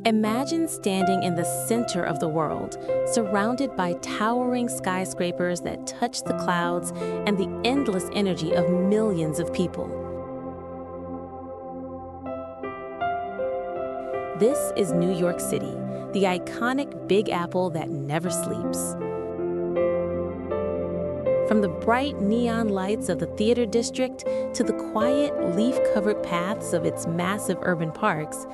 Imagine standing in the center of the world, surrounded by towering skyscrapers that touch the clouds and the endless energy of millions of people. This is New York City, the iconic Big Apple that never sleeps. From the bright neon lights of the theater district to the quiet, leaf-covered paths of its massive urban parks,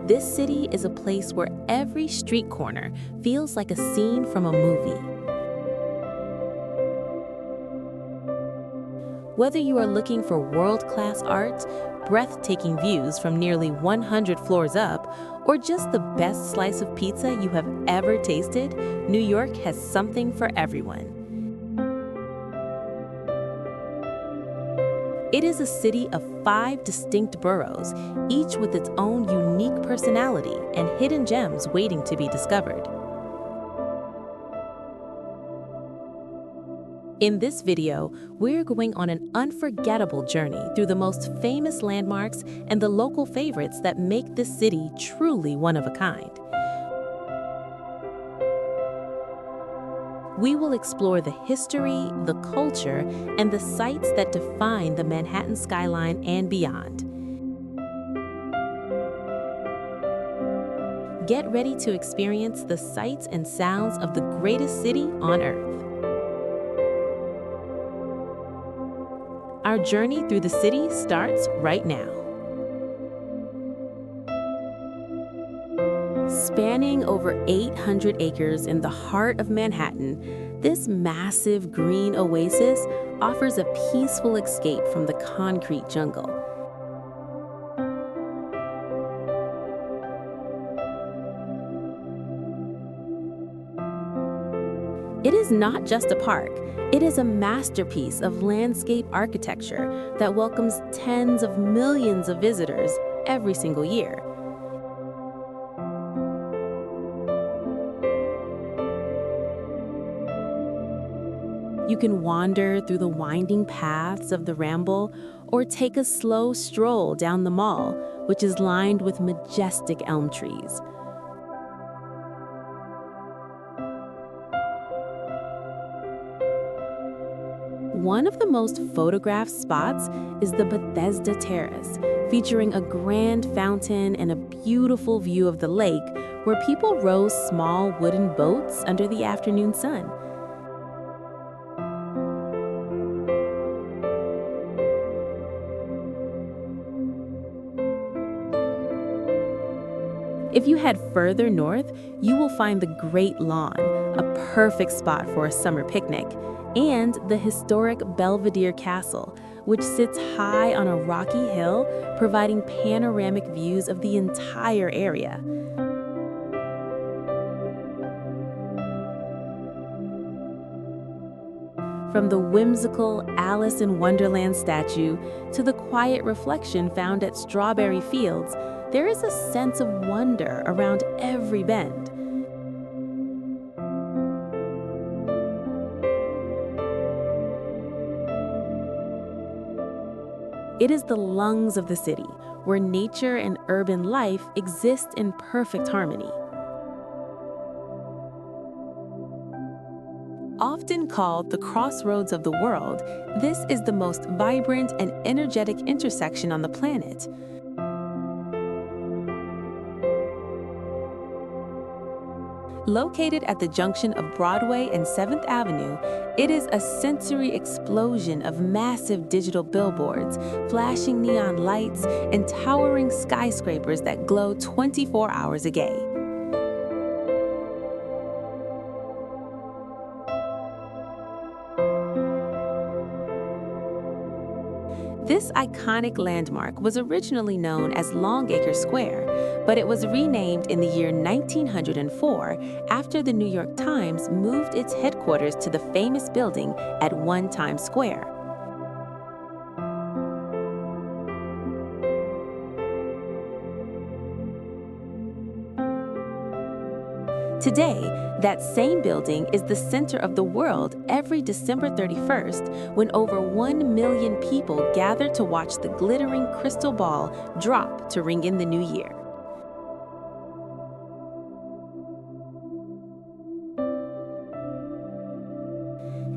this city is a place where every street corner feels like a scene from a movie. Whether you are looking for world-class art, breathtaking views from nearly 100 floors up, or just the best slice of pizza you have ever tasted, New York has something for everyone. It is a city of 5 distinct boroughs, each with its own unique personality and hidden gems waiting to be discovered. In this video, we're going on an unforgettable journey through the most famous landmarks and the local favorites that make this city truly one of a kind. We will explore the history, the culture, and the sights that define the Manhattan skyline and beyond. Get ready to experience the sights and sounds of the greatest city on Earth. Our journey through the city starts right now. Spanning over 800 acres in the heart of Manhattan, this massive green oasis offers a peaceful escape from the concrete jungle. It is not just a park, it is a masterpiece of landscape architecture that welcomes tens of millions of visitors every single year. You can wander through the winding paths of the Ramble or take a slow stroll down the Mall, which is lined with majestic elm trees. One of the most photographed spots is the Bethesda Terrace, featuring a grand fountain and a beautiful view of the lake where people row small wooden boats under the afternoon sun. If you head further north, you will find the Great Lawn, a perfect spot for a summer picnic, and the historic Belvedere Castle, which sits high on a rocky hill, providing panoramic views of the entire area. From the whimsical Alice in Wonderland statue to the quiet reflection found at Strawberry Fields, there is a sense of wonder around every bend. It is the lungs of the city, where nature and urban life exist in perfect harmony. Often called the crossroads of the world, this is the most vibrant and energetic intersection on the planet. Located at the junction of Broadway and 7th Avenue, it is a sensory explosion of massive digital billboards, flashing neon lights, and towering skyscrapers that glow 24 hours a day. This iconic landmark was originally known as Longacre Square, but it was renamed in the year 1904 after the New York Times moved its headquarters to the famous building at 1 Times Square. Today, that same building is the center of the world every December 31st when over 1 million people gather to watch the glittering crystal ball drop to ring in the new year.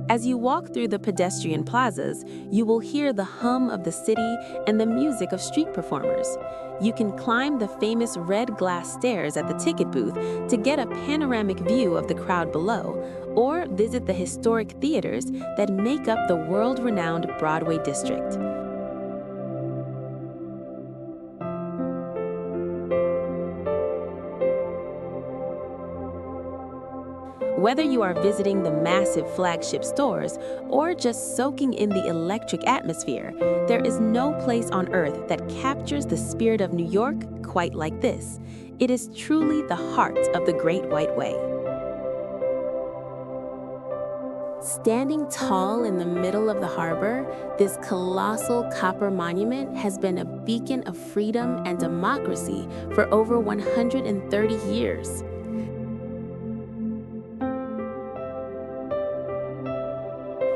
As you walk through the pedestrian plazas, you will hear the hum of the city and the music of street performers. You can climb the famous red glass stairs at the ticket booth to get a panoramic view of the crowd below, or visit the historic theaters that make up the world-renowned Broadway district. Whether you are visiting the massive flagship stores or just soaking in the electric atmosphere, there is no place on earth that captures the spirit of New York quite like this. It is truly the heart of the Great White Way. Standing tall in the middle of the harbor, this colossal copper monument has been a beacon of freedom and democracy for over 130 years.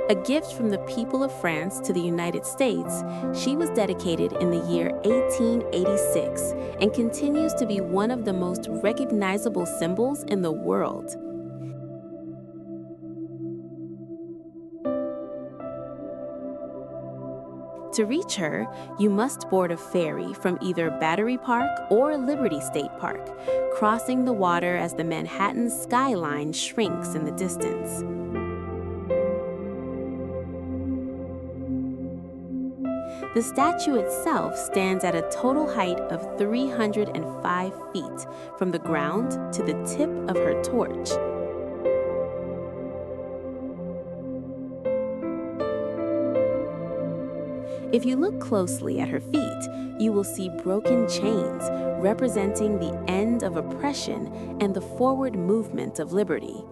A gift from the people of France to the United States, she was dedicated in the year 1886 and continues to be one of the most recognizable symbols in the world. To reach her, you must board a ferry from either Battery Park or Liberty State Park, crossing the water as the Manhattan skyline shrinks in the distance. The statue itself stands at a total height of 305 feet from the ground to the tip of her torch. If you look closely at her feet, you will see broken chains representing the end of oppression and the forward movement of liberty.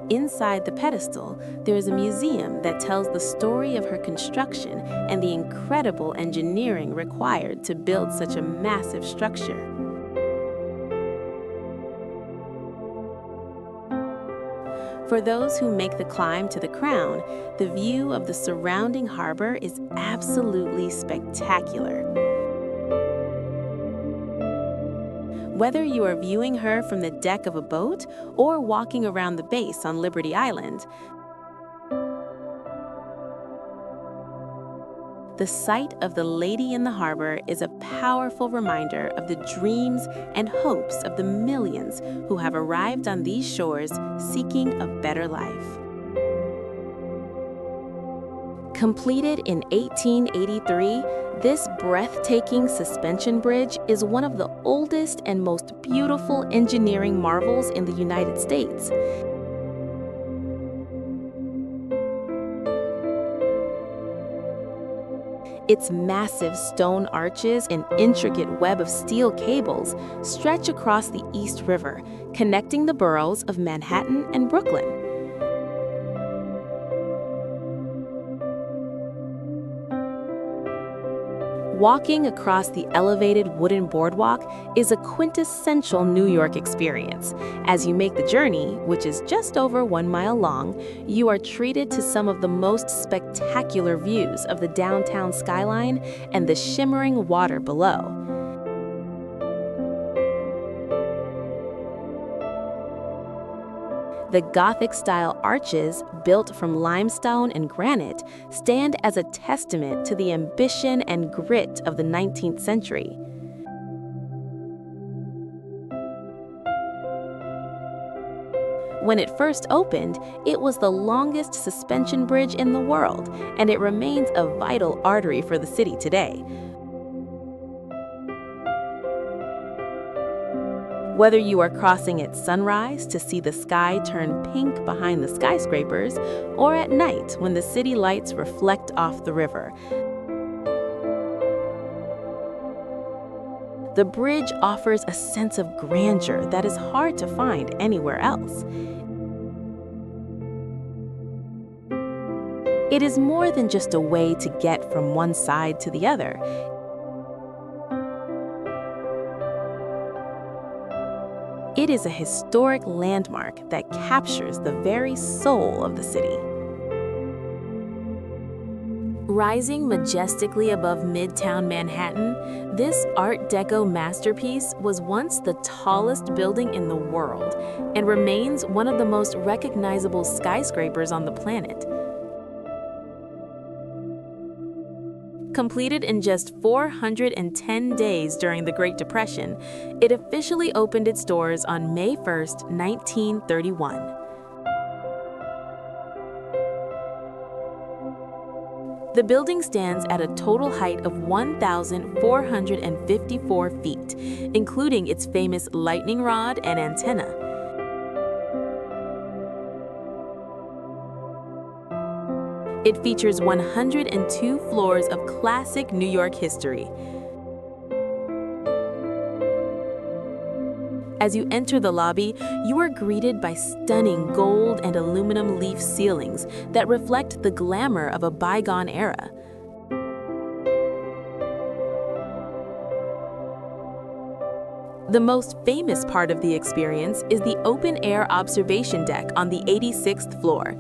Inside the pedestal, there is a museum that tells the story of her construction and the incredible engineering required to build such a massive structure. For those who make the climb to the crown, the view of the surrounding harbor is absolutely spectacular. Whether you are viewing her from the deck of a boat or walking around the base on Liberty Island, the sight of the Lady in the Harbor is a powerful reminder of the dreams and hopes of the millions who have arrived on these shores seeking a better life. Completed in 1883, this breathtaking suspension bridge is one of the oldest and most beautiful engineering marvels in the United States. Its massive stone arches and intricate web of steel cables stretch across the East River, connecting the boroughs of Manhattan and Brooklyn. Walking across the elevated wooden boardwalk is a quintessential New York experience. As you make the journey, which is just over 1 mile long, you are treated to some of the most spectacular views of the downtown skyline and the shimmering water below. The Gothic-style arches, built from limestone and granite, stand as a testament to the ambition and grit of the 19th century. When it first opened, it was the longest suspension bridge in the world, and it remains a vital artery for the city today. Whether you are crossing at sunrise to see the sky turn pink behind the skyscrapers, or at night when the city lights reflect off the river, the bridge offers a sense of grandeur that is hard to find anywhere else. It is more than just a way to get from one side to the other. It is a historic landmark that captures the very soul of the city. Rising majestically above Midtown Manhattan, this Art Deco masterpiece was once the tallest building in the world and remains one of the most recognizable skyscrapers on the planet. Completed in just 410 days during the Great Depression, it officially opened its doors on May 1st, 1931. The building stands at a total height of 1,454 feet, including its famous lightning rod and antenna. It features 102 floors of classic New York history. As you enter the lobby, you are greeted by stunning gold and aluminum leaf ceilings that reflect the glamour of a bygone era. The most famous part of the experience is the open-air observation deck on the 86th floor.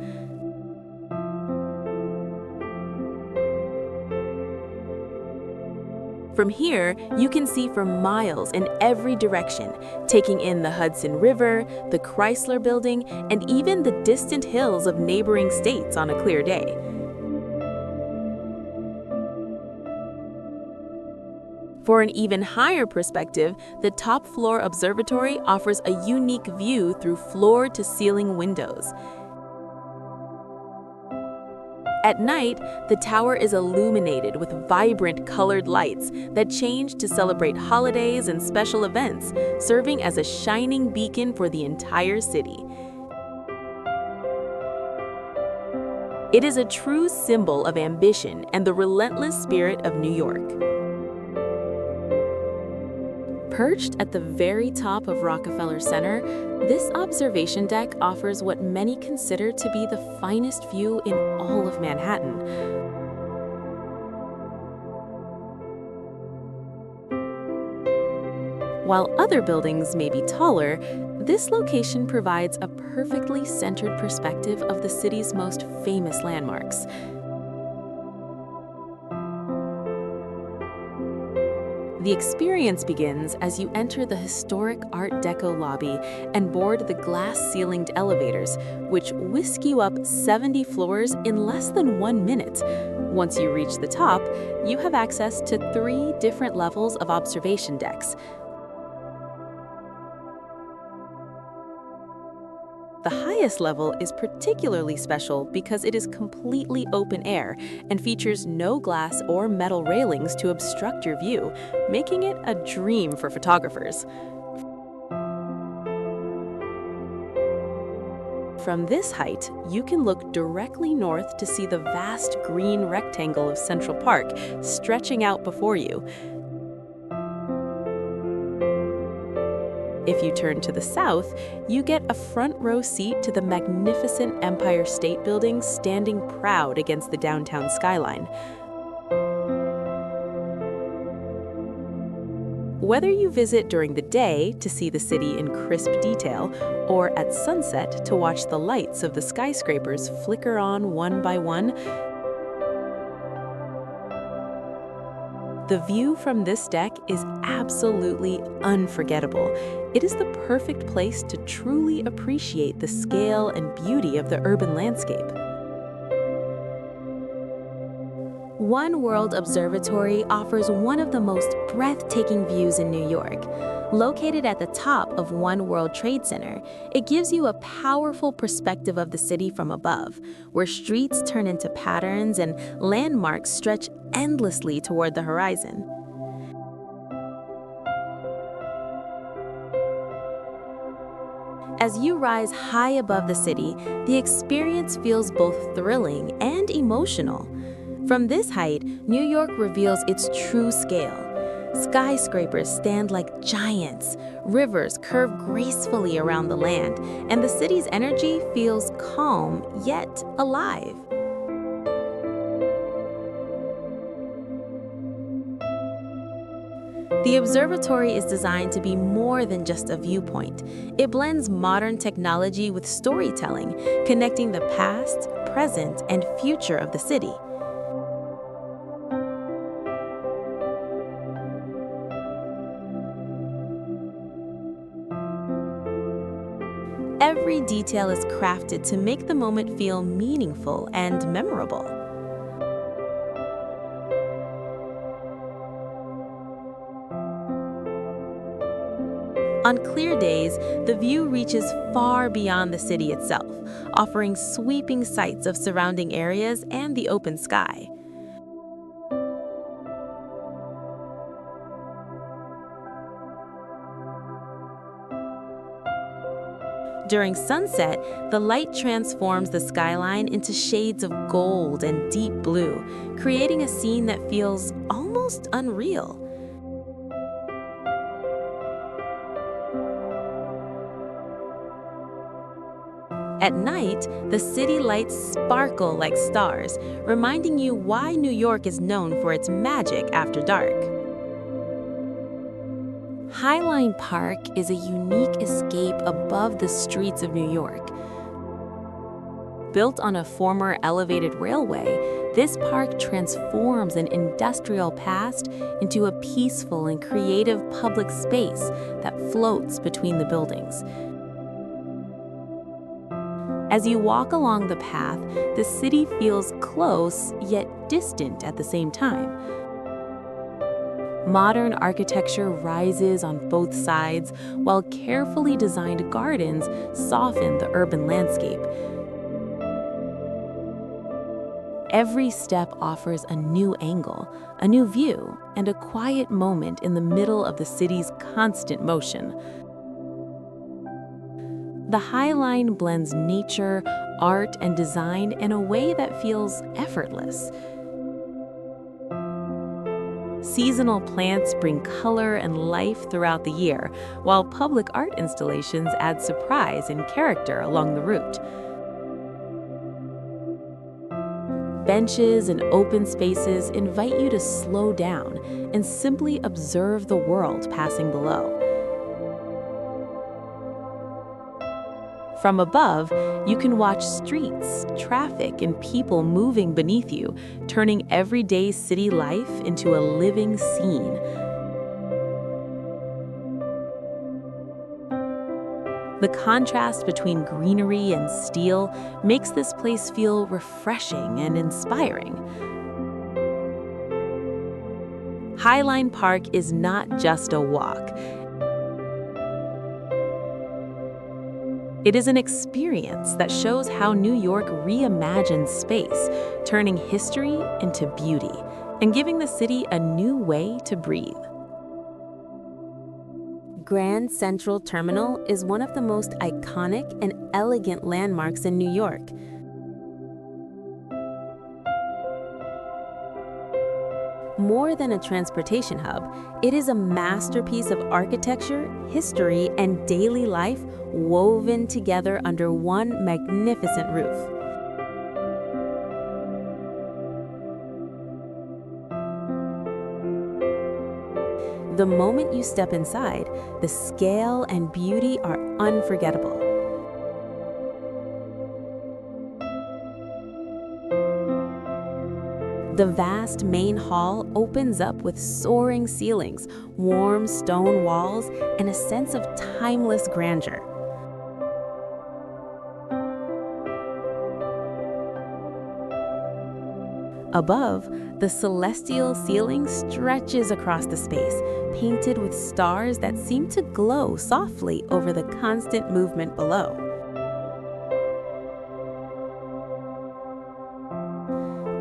From here, you can see for miles in every direction, taking in the Hudson River, the Chrysler Building, and even the distant hills of neighboring states on a clear day. For an even higher perspective, the top floor observatory offers a unique view through floor-to-ceiling windows. At night, the tower is illuminated with vibrant colored lights that change to celebrate holidays and special events, serving as a shining beacon for the entire city. It is a true symbol of ambition and the relentless spirit of New York. Perched at the very top of Rockefeller Center, this observation deck offers what many consider to be the finest view in all of Manhattan. While other buildings may be taller, this location provides a perfectly centered perspective of the city's most famous landmarks. The experience begins as you enter the historic Art Deco lobby and board the glass-ceilinged elevators, which whisk you up 70 floors in less than 1 minute. Once you reach the top, you have access to 3 different levels of observation decks. The highest level is particularly special because it is completely open air and features no glass or metal railings to obstruct your view, making it a dream for photographers. From this height, you can look directly north to see the vast green rectangle of Central Park stretching out before you. If you turn to the south, you get a front row seat to the magnificent Empire State Building standing proud against the downtown skyline. Whether you visit during the day to see the city in crisp detail, or at sunset to watch the lights of the skyscrapers flicker on one by one, the view from this deck is absolutely unforgettable. It is the perfect place to truly appreciate the scale and beauty of the urban landscape. One World Observatory offers one of the most breathtaking views in New York. Located at the top of One World Trade Center, it gives you a powerful perspective of the city from above, where streets turn into patterns and landmarks stretch endlessly toward the horizon. As you rise high above the city, the experience feels both thrilling and emotional. From this height, New York reveals its true scale. Skyscrapers stand like giants, rivers curve gracefully around the land, and the city's energy feels calm yet alive. The observatory is designed to be more than just a viewpoint. It blends modern technology with storytelling, connecting the past, present, and future of the city. Every detail is crafted to make the moment feel meaningful and memorable. On clear days, the view reaches far beyond the city itself, offering sweeping sights of surrounding areas and the open sky. During sunset, the light transforms the skyline into shades of gold and deep blue, creating a scene that feels almost unreal. At night, the city lights sparkle like stars, reminding you why New York is known for its magic after dark. Highline Park is a unique escape above the streets of New York. Built on a former elevated railway, this park transforms an industrial past into a peaceful and creative public space that floats between the buildings. As you walk along the path, the city feels close yet distant at the same time. Modern architecture rises on both sides, while carefully designed gardens soften the urban landscape. Every step offers a new angle, a new view, and a quiet moment in the middle of the city's constant motion. The High Line blends nature, art, and design in a way that feels effortless. Seasonal plants bring color and life throughout the year, while public art installations add surprise and character along the route. Benches and open spaces invite you to slow down and simply observe the world passing below. From above, you can watch streets, traffic, and people moving beneath you, turning everyday city life into a living scene. The contrast between greenery and steel makes this place feel refreshing and inspiring. Highline Park is not just a walk. It is an experience that shows how New York reimagines space, turning history into beauty and giving the city a new way to breathe. Grand Central Terminal is one of the most iconic and elegant landmarks in New York. More than a transportation hub, it is a masterpiece of architecture, history, and daily life woven together under one magnificent roof. The moment you step inside, the scale and beauty are unforgettable. The vast main hall opens up with soaring ceilings, warm stone walls, and a sense of timeless grandeur. Above, the celestial ceiling stretches across the space, painted with stars that seem to glow softly over the constant movement below.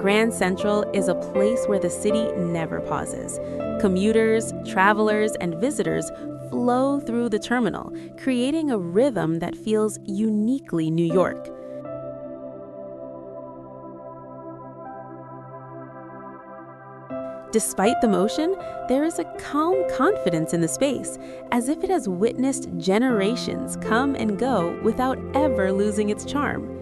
Grand Central is a place where the city never pauses. Commuters, travelers, and visitors flow through the terminal, creating a rhythm that feels uniquely New York. Despite the motion, there is a calm confidence in the space, as if it has witnessed generations come and go without ever losing its charm.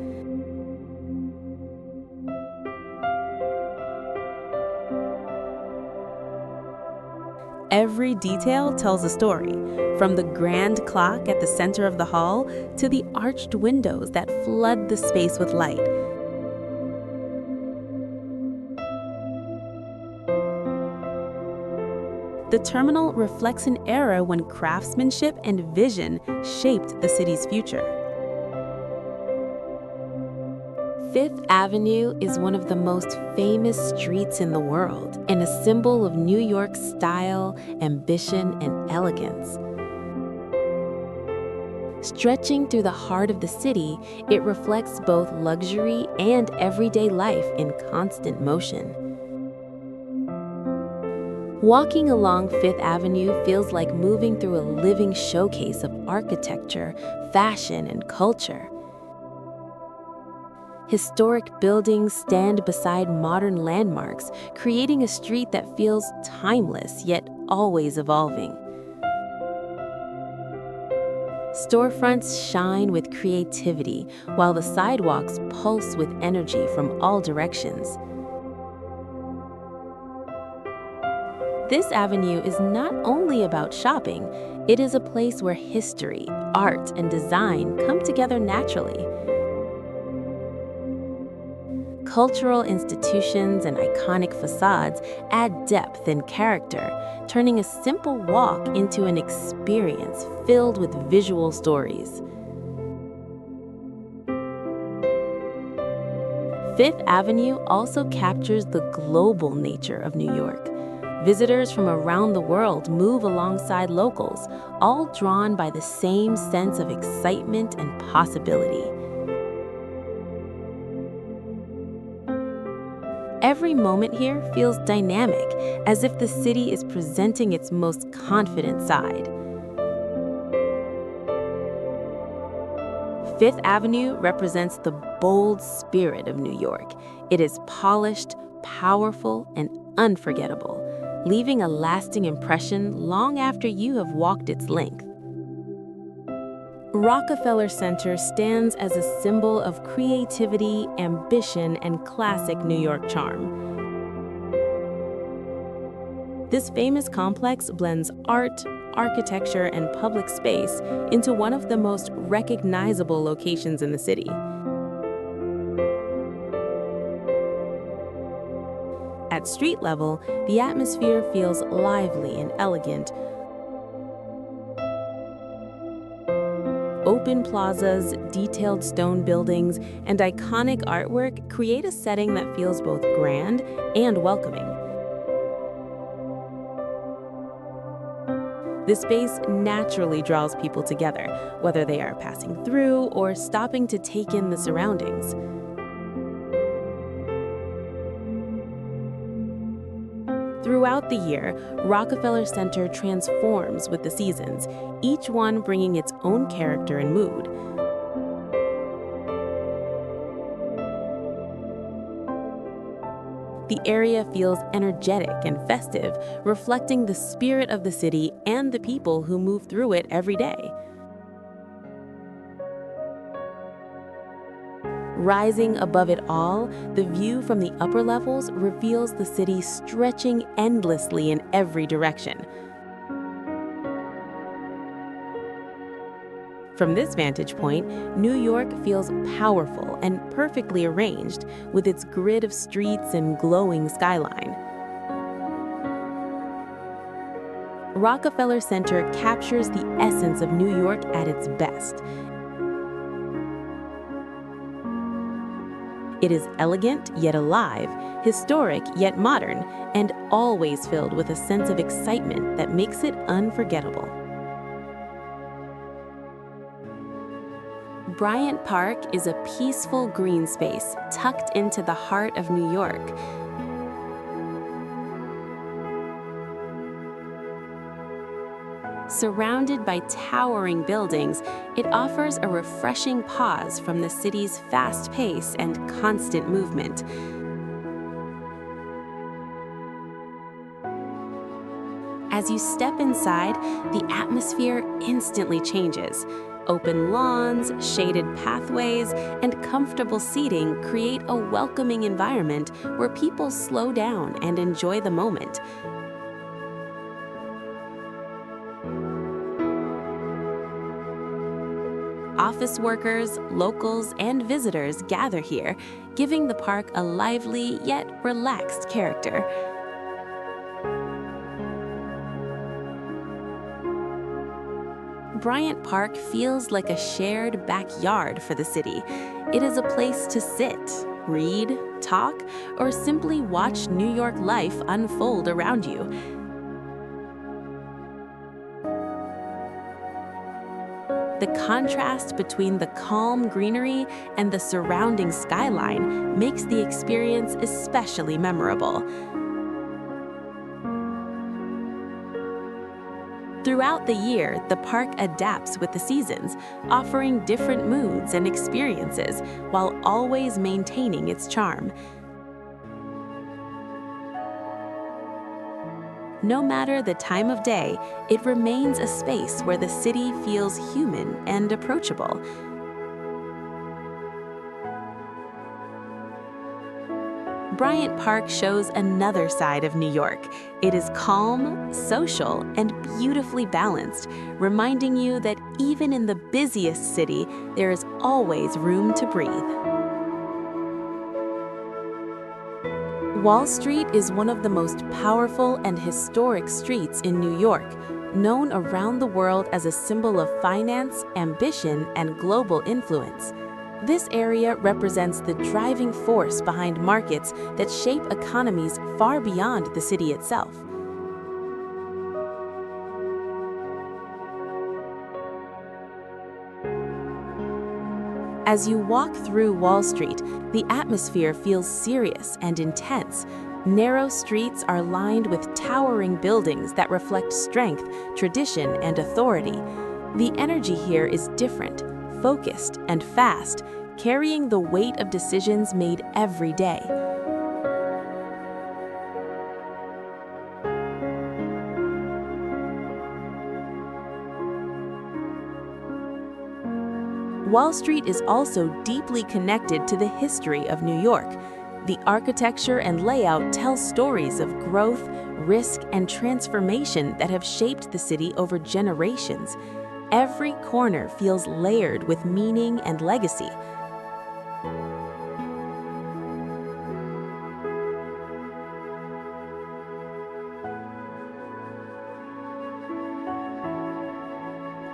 Every detail tells a story, from the grand clock at the center of the hall to the arched windows that flood the space with light. The terminal reflects an era when craftsmanship and vision shaped the city's future. Fifth Avenue is one of the most famous streets in the world and a symbol of New York's style, ambition, and elegance. Stretching through the heart of the city, it reflects both luxury and everyday life in constant motion. Walking along Fifth Avenue feels like moving through a living showcase of architecture, fashion, and culture. Historic buildings stand beside modern landmarks, creating a street that feels timeless yet always evolving. Storefronts shine with creativity, while the sidewalks pulse with energy from all directions. This avenue is not only about shopping, it is a place where history, art, and design come together naturally. Cultural institutions and iconic facades add depth and character, turning a simple walk into an experience filled with visual stories. Fifth Avenue also captures the global nature of New York. Visitors from around the world move alongside locals, all drawn by the same sense of excitement and possibility. Every moment here feels dynamic, as if the city is presenting its most confident side. Fifth Avenue represents the bold spirit of New York. It is polished, powerful, and unforgettable, leaving a lasting impression long after you have walked its length. Rockefeller Center stands as a symbol of creativity, ambition, and classic New York charm. This famous complex blends art, architecture, and public space into one of the most recognizable locations in the city. At street level, the atmosphere feels lively and elegant. Open plazas, detailed stone buildings, and iconic artwork create a setting that feels both grand and welcoming. This space naturally draws people together, whether they are passing through or stopping to take in the surroundings. Throughout the year, Rockefeller Center transforms with the seasons, each one bringing its own character and mood. The area feels energetic and festive, reflecting the spirit of the city and the people who move through it every day. Rising above it all, the view from the upper levels reveals the city stretching endlessly in every direction. From this vantage point, New York feels powerful and perfectly arranged, with its grid of streets and glowing skyline. Rockefeller Center captures the essence of New York at its best. It is elegant yet alive, historic yet modern, and always filled with a sense of excitement that makes it unforgettable. Bryant Park is a peaceful green space tucked into the heart of New York. Surrounded by towering buildings, it offers a refreshing pause from the city's fast pace and constant movement. As you step inside, the atmosphere instantly changes. Open lawns, shaded pathways, and comfortable seating create a welcoming environment where people slow down and enjoy the moment. Office workers, locals, and visitors gather here, giving the park a lively yet relaxed character. Bryant Park feels like a shared backyard for the city. It is a place to sit, read, talk, or simply watch New York life unfold around you. The contrast between the calm greenery and the surrounding skyline makes the experience especially memorable. Throughout the year, the park adapts with the seasons, offering different moods and experiences while always maintaining its charm. No matter the time of day, it remains a space where the city feels human and approachable. Bryant Park shows another side of New York. It is calm, social, and beautifully balanced, reminding you that even in the busiest city, there is always room to breathe. Wall Street is one of the most powerful and historic streets in New York, known around the world as a symbol of finance, ambition, and global influence. This area represents the driving force behind markets that shape economies far beyond the city itself. As you walk through Wall Street, the atmosphere feels serious and intense. Narrow streets are lined with towering buildings that reflect strength, tradition, and authority. The energy here is different, focused, and fast, carrying the weight of decisions made every day. Wall Street is also deeply connected to the history of New York. The architecture and layout tell stories of growth, risk, and transformation that have shaped the city over generations. Every corner feels layered with meaning and legacy.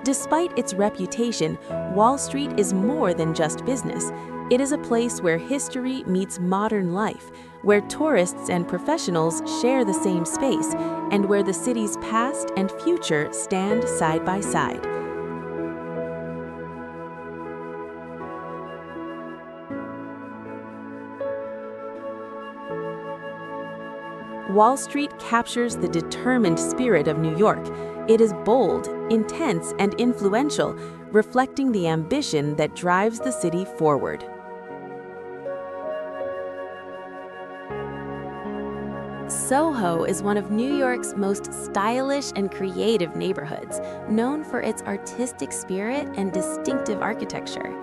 Despite its reputation, Wall Street is more than just business. It is a place where history meets modern life, where tourists and professionals share the same space, and where the city's past and future stand side by side. Wall Street captures the determined spirit of New York. It is bold, intense, and influential, reflecting the ambition that drives the city forward. Soho is one of New York's most stylish and creative neighborhoods, known for its artistic spirit and distinctive architecture.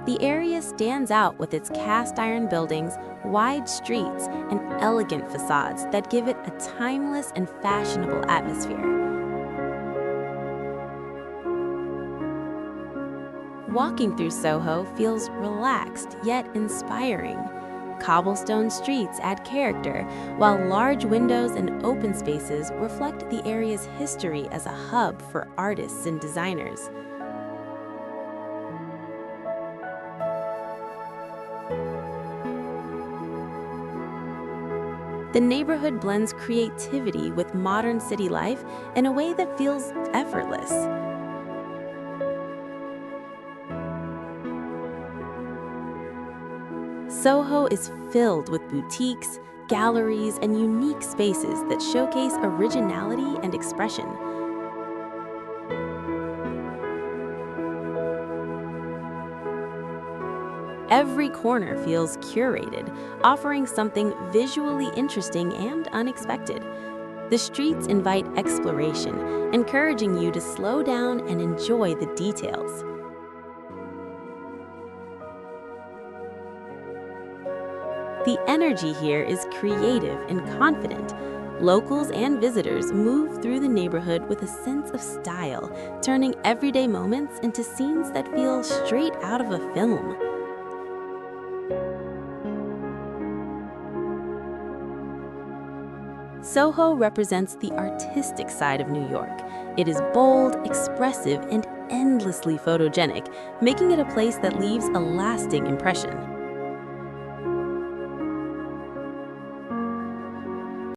The area stands out with its cast-iron buildings, wide streets, and elegant facades that give it a timeless and fashionable atmosphere. Walking through Soho feels relaxed yet inspiring. Cobblestone streets add character, while large windows and open spaces reflect the area's history as a hub for artists and designers. The neighborhood blends creativity with modern city life in a way that feels effortless. Soho is filled with boutiques, galleries, and unique spaces that showcase originality and expression. Every corner feels curated, offering something visually interesting and unexpected. The streets invite exploration, encouraging you to slow down and enjoy the details. The energy here is creative and confident. Locals and visitors move through the neighborhood with a sense of style, turning everyday moments into scenes that feel straight out of a film. Soho represents the artistic side of New York. It is bold, expressive, and endlessly photogenic, making it a place that leaves a lasting impression.